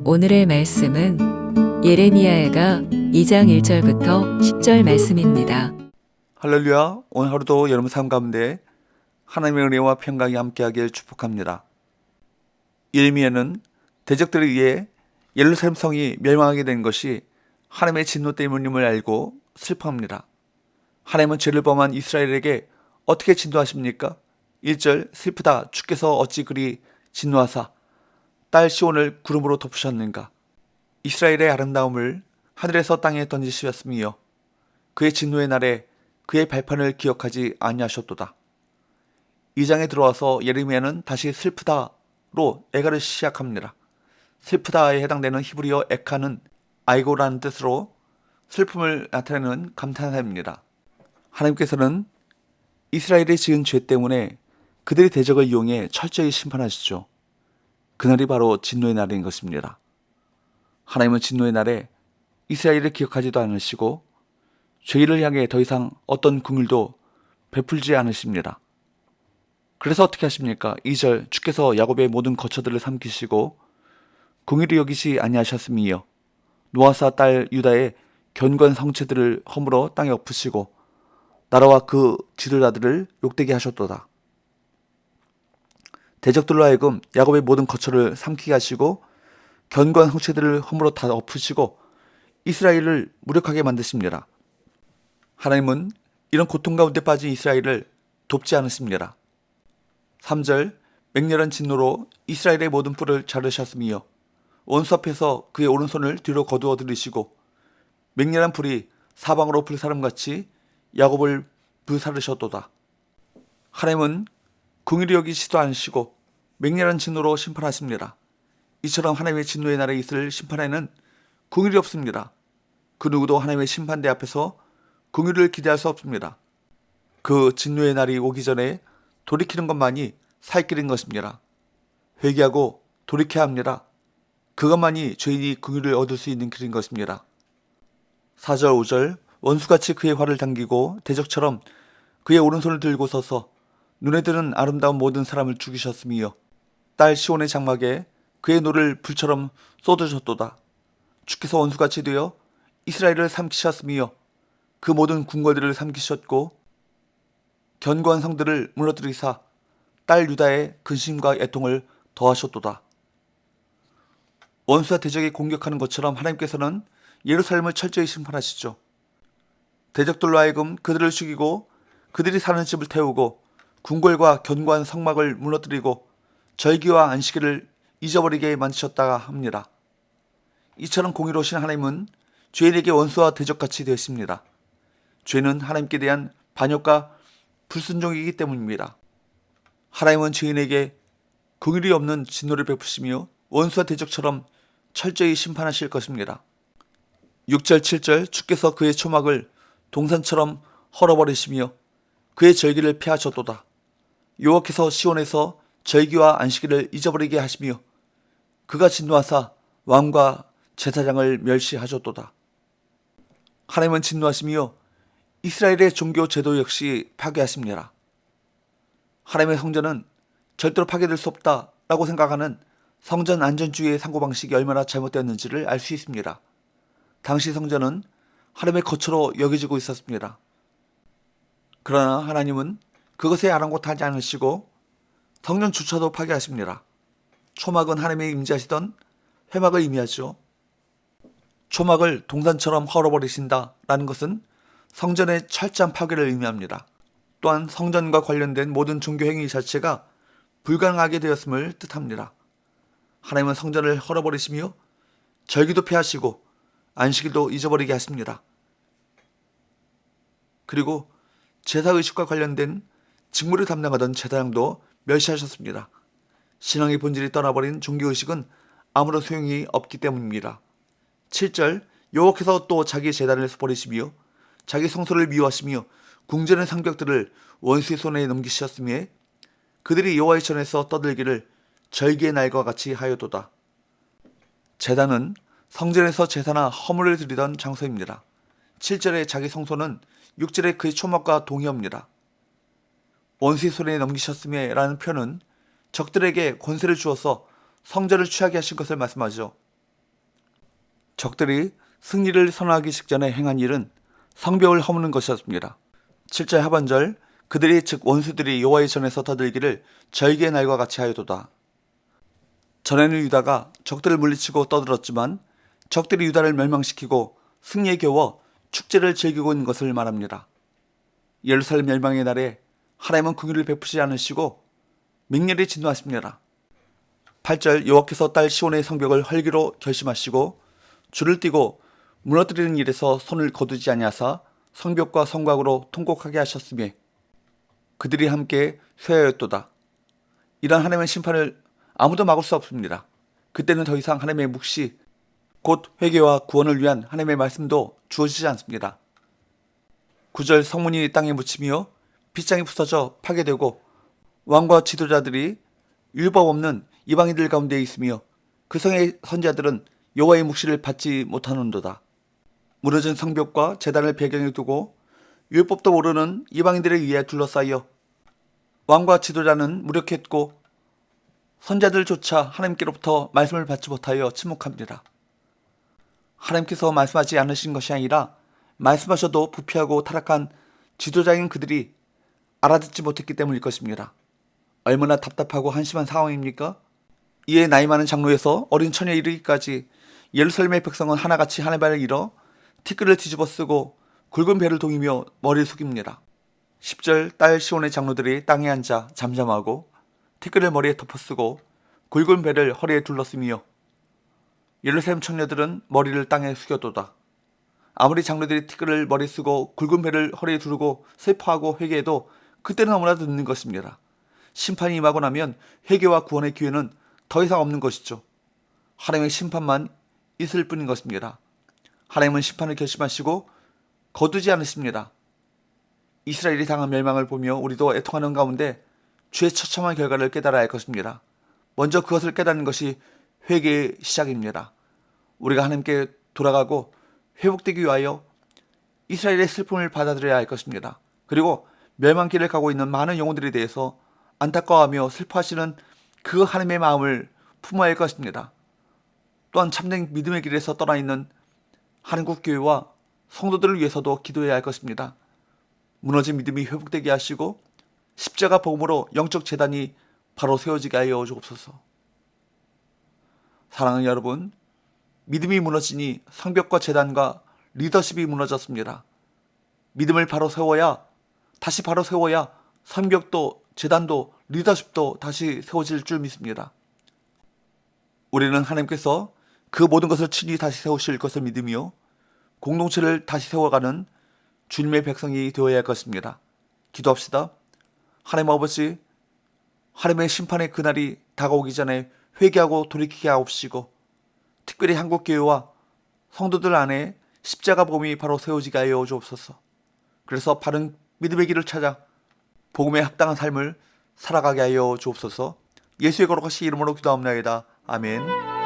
오늘의 말씀은 예레미야가 2장 1절부터 10절 말씀입니다. 할렐루야. 오늘 하루도 여러분 삶 가운데 하나님의 은혜와 평강이 함께하길 축복합니다. 예레미야는 대적들에 의해 예루살렘 성이 멸망하게 된 것이 하나님의 진노 때문임을 알고 슬퍼합니다. 하나님은 죄를 범한 이스라엘에게 어떻게 진노하십니까? 1절 슬프다 주께서 어찌 그리 진노하사 딸 시온을 구름으로 덮으셨는가. 이스라엘의 아름다움을 하늘에서 땅에 던지시었으며 그의 진노의 날에 그의 발판을 기억하지 아니하셨도다. 2장에 들어와서 예레미야는 다시 슬프다로 애가를 시작합니다. 슬프다에 해당되는 히브리어 에카는 아이고라는 뜻으로 슬픔을 나타내는 감탄사입니다. 하나님께서는 이스라엘이 지은 죄 때문에 그들의 대적을 이용해 철저히 심판하시죠. 그날이 바로 진노의 날인 것입니다. 하나님은 진노의 날에 이스라엘을 기억하지도 않으시고 죄인을 향해 더 이상 어떤 긍휼도 베풀지 않으십니다. 그래서 어떻게 하십니까? 2절 주께서 야곱의 모든 거처들을 삼키시고 공의를 여기시 아니하셨으며 노아사 딸 유다의 견고한 성체들을 허물어 땅에 엎으시고 나라와 그 지도자들을 욕되게 하셨도다. 대적들로 하여금 야곱의 모든 거처를 삼키게 하시고 견고한 성체들을 허물어 다 엎으시고 이스라엘을 무력하게 만드십니다. 하나님은 이런 고통 가운데 빠진 이스라엘을 돕지 않으십니다. 3절 맹렬한 진노로 이스라엘의 모든 뿔을 자르셨으며 원수 앞에서 그의 오른손을 뒤로 거두어 들이시고 맹렬한 불이 사방으로 불사름같이 야곱을 불사르셨도다. 하나님은 공의를 여기시도 않으시고 맹렬한 진노로 심판하십니다. 이처럼 하나님의 진노의 날에 있을 심판에는 공의가 없습니다. 그 누구도 하나님의 심판대 앞에서 공의를 기대할 수 없습니다. 그 진노의 날이 오기 전에 돌이키는 것만이 살 길인 것입니다. 회개하고 돌이켜야 합니다. 그것만이 죄인이 긍휼을 얻을 수 있는 길인 것입니다. 4절 5절 원수같이 그의 활을 당기고 대적처럼 그의 오른손을 들고 서서 눈에 드는 아름다운 모든 사람을 죽이셨으며 딸 시온의 장막에 그의 노를 불처럼 쏟으셨도다. 주께서 원수같이 되어 이스라엘을 삼키셨으며 그 모든 궁궐들을 삼키셨고 견고한 성들을 무너뜨리사 딸 유다의 근심과 애통을 더하셨도다. 원수와 대적이 공격하는 것처럼 하나님께서는 예루살렘을 철저히 심판하시죠. 대적들로 하여금 그들을 죽이고 그들이 사는 집을 태우고 궁궐과 견고한 성막을 무너뜨리고 절기와 안식일을 잊어버리게 만드셨다 합니다. 이처럼 공의로우신 하나님은 죄인에게 원수와 대적같이 되었습니다. 죄는 하나님께 대한 반역과 불순종이기 때문입니다. 하나님은 죄인에게 긍휼이 없는 진노를 베푸시며 원수와 대적처럼 철저히 심판하실 것입니다. 6절 7절 주께서 그의 초막을 동산처럼 헐어버리시며 그의 절기를 폐하셨도다. 여호와께서 시온에서 절기와 안식일을 잊어버리게 하시며 그가 진노하사 왕과 제사장을 멸시하셨도다. 하나님은 진노하시며 이스라엘의 종교 제도 역시 파괴하십니다. 하나님의 성전은 절대로 파괴될 수 없다라고 생각하는 성전 안전주의의 사고방식이 얼마나 잘못되었는지를 알 수 있습니다. 당시 성전은 하나님의 거처로 여겨지고 있었습니다. 그러나 하나님은 그것에 아랑곳하지 않으시고 성전조차도 파괴하십니다. 초막은 하나님의 임재하시던 회막을 의미하죠. 초막을 동산처럼 헐어버리신다라는 것은 성전의 철저한 파괴를 의미합니다. 또한 성전과 관련된 모든 종교 행위 자체가 불가능하게 되었음을 뜻합니다. 하나님은 성전을 헐어버리시며 절기도 폐하시고 안식일도 잊어버리게 하십니다. 그리고 제사의식과 관련된 직무를 담당하던 제사장도 멸시하셨습니다. 신앙의 본질이 떠나버린 종교의식은 아무런 소용이 없기 때문입니다. 7절 여호와께서 또 자기 제단을 버리시며 자기 성소를 미워하시며 궁전의 상벽들을 원수의 손에 넘기셨으며 그들이 여호와의 전에서 떠들기를 절기의 날과 같이 하여도다. 제단은 성전에서 제사나 허물을 드리던 장소입니다. 7절의 자기 성소는 6절의 그의 초막과 동의합니다. 원수의 손에 넘기셨음에 라는 표현은 적들에게 권세를 주어서 성전을 취하게 하신 것을 말씀하죠. 적들이 승리를 선언하기 직전에 행한 일은 성벽을 허무는 것이었습니다. 7절 하반절 그들이 즉 원수들이 여호와의 전에서 떠들기를 절기의 날과 같이 하여도다. 전에는 유다가 적들을 물리치고 떠들었지만 적들이 유다를 멸망시키고 승리에 겨워 축제를 즐기고 있는 것을 말합니다. 예루살렘 멸망의 날에 하나님은 긍휼을 베푸지 않으시고 맹렬히 진노하십니다. 8절 여호와께서 딸 시온의 성벽을 헐기로 결심하시고 줄을 띠고 무너뜨리는 일에서 손을 거두지 아니하사 성벽과 성곽으로 통곡하게 하셨으며 그들이 함께 쇠하였도다. 이런 하나님의 심판을 아무도 막을 수 없습니다. 그때는 더 이상 하나님의 묵시 곧 회개와 구원을 위한 하나님의 말씀도 주어지지 않습니다. 9절 성문이 땅에 묻히며 빗장이 부서져 파괴되고 왕과 지도자들이 율법 없는 이방인들 가운데 있으며 그 성의 선지자들은 여호와의 묵시를 받지 못하는도다. 무너진 성벽과 제단을 배경에 두고 율법도 모르는 이방인들에 의해 둘러싸여 왕과 지도자는 무력했고 선자들조차 하나님께로부터 말씀을 받지 못하여 침묵합니다. 하나님께서 말씀하지 않으신 것이 아니라 말씀하셔도 부패하고 타락한 지도자인 그들이 알아듣지 못했기 때문일 것입니다. 얼마나 답답하고 한심한 상황입니까? 이에 나이 많은 장로에서 어린 처녀에 이르기까지 예루살렘의 백성은 하나같이 하늘 발을 잃어 티끌을 뒤집어 쓰고 굵은 배를 동이며 머리를 숙입니다. 10절 딸 시온의 장로들이 땅에 앉아 잠잠하고 티끌을 머리에 덮어쓰고 굵은 배를 허리에 둘러쓰며 예루살렘 청녀들은 머리를 땅에 숙여도다. 아무리 장로들이 티끌을 머리에 쓰고 굵은 배를 허리에 두르고 슬퍼하고 회개해도 그때는 너무나도 늦는 것입니다. 심판이 임하고 나면 회개와 구원의 기회는 더 이상 없는 것이죠. 하나님의 심판만 있을 뿐인 것입니다. 하나님은 심판을 결심하시고 거두지 않으십니다. 이스라엘이 당한 멸망을 보며 우리도 애통하는 가운데 주의 처참한 결과를 깨달아야 할 것입니다. 먼저 그것을 깨닫는 것이 회개의 시작입니다. 우리가 하나님께 돌아가고 회복되기 위하여 이스라엘의 슬픔을 받아들여야 할 것입니다. 그리고 멸망길을 가고 있는 많은 영혼들에 대해서 안타까워하며 슬퍼하시는 그 하나님의 마음을 품어야 할 것입니다. 또한 참된 믿음의 길에서 떠나 있는 한국교회와 성도들을 위해서도 기도해야 할 것입니다. 무너진 믿음이 회복되게 하시고 십자가 복음으로 영적 재단이 바로 세워지게 하여 주옵소서. 사랑하는 여러분, 믿음이 무너지니 성벽과 재단과 리더십이 무너졌습니다. 믿음을 바로 세워야 성벽도 재단도 리더십도 다시 세워질 줄 믿습니다. 우리는 하나님께서 그 모든 것을 친히 다시 세우실 것을 믿으며 공동체를 다시 세워가는 주님의 백성이 되어야 할 것입니다. 기도합시다. 하나님 아버지, 하나님의 심판의 그날이 다가오기 전에 회개하고 돌이키게 하옵시고 특별히 한국교회와 성도들 안에 십자가 복음이 바로 세워지게 하여 주옵소서. 그래서 바른 믿음의 길을 찾아 복음에 합당한 삶을 살아가게 하여 주옵소서. 예수의 거룩하신 이름으로 기도합나이다. 아멘.